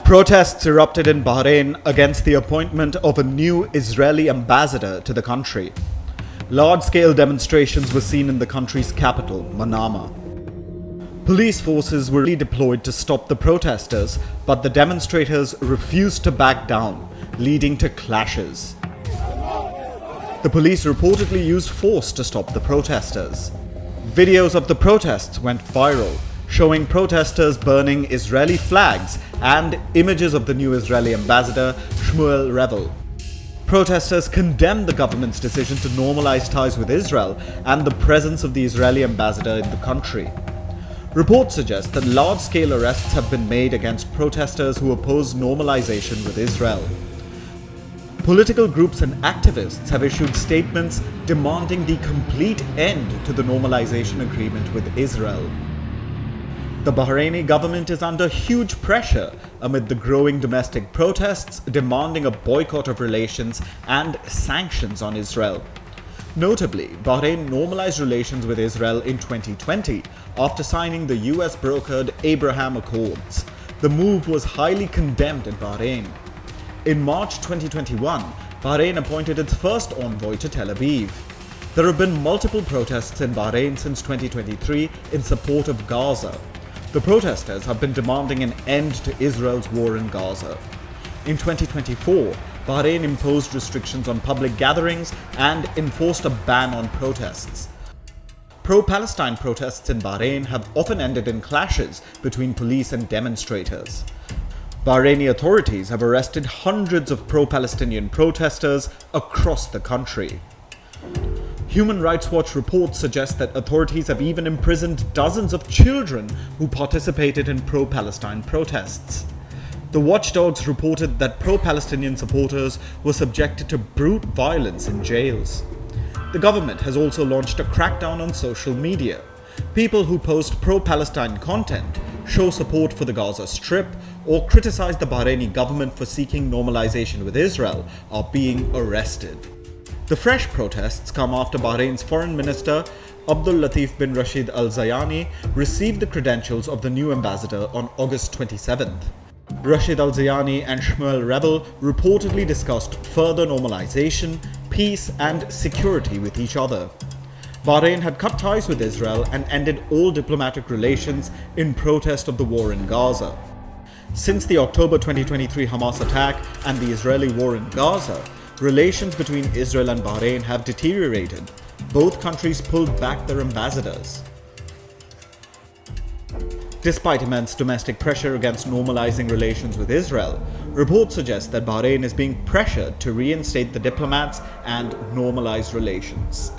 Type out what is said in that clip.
Protests erupted in Bahrain against the appointment of a new Israeli ambassador to the country. Large-scale demonstrations were seen in the country's capital, Manama. Police forces were deployed to stop the protesters, but the demonstrators refused to back down, leading to clashes. The police reportedly used force to stop the protesters. Videos of the protests went viral, showing protesters burning Israeli flags and images of the new Israeli ambassador, Shmuel Revel. Protesters condemned the government's decision to normalize ties with Israel and the presence of the Israeli ambassador in the country. Reports suggest that large-scale arrests have been made against protesters who oppose normalization with Israel. Political groups and activists have issued statements demanding the complete end to the normalization agreement with Israel. The Bahraini government is under huge pressure amid the growing domestic protests demanding a boycott of relations and sanctions on Israel. Notably, Bahrain normalized relations with Israel in 2020 after signing the US-brokered Abraham Accords. The move was highly condemned in Bahrain. In March 2021, Bahrain appointed its first envoy to Tel Aviv. There have been multiple protests in Bahrain since 2023 in support of Gaza. The protesters have been demanding an end to Israel's war in Gaza. In 2024, Bahrain imposed restrictions on public gatherings and enforced a ban on protests. Pro-Palestine protests in Bahrain have often ended in clashes between police and demonstrators. Bahraini authorities have arrested hundreds of pro-Palestinian protesters across the country. Human Rights Watch reports suggest that authorities have even imprisoned dozens of children who participated in pro-Palestine protests. The watchdogs reported that pro-Palestinian supporters were subjected to brute violence in jails. The government has also launched a crackdown on social media. People who post pro-Palestine content, show support for the Gaza Strip, or criticize the Bahraini government for seeking normalization with Israel are being arrested. The fresh protests come after Bahrain's Foreign Minister Abdul Latif bin Rashid Al Zayani received the credentials of the new ambassador on August 27th. Rashid Al Zayani and Shmuel Revel reportedly discussed further normalization, peace and security with each other. Bahrain had cut ties with Israel and ended all diplomatic relations in protest of the war in Gaza. Since the October 2023 Hamas attack and the Israeli war in Gaza, relations between Israel and Bahrain have deteriorated. Both countries pulled back their ambassadors. Despite immense domestic pressure against normalizing relations with Israel, reports suggest that Bahrain is being pressured to reinstate the diplomats and normalize relations.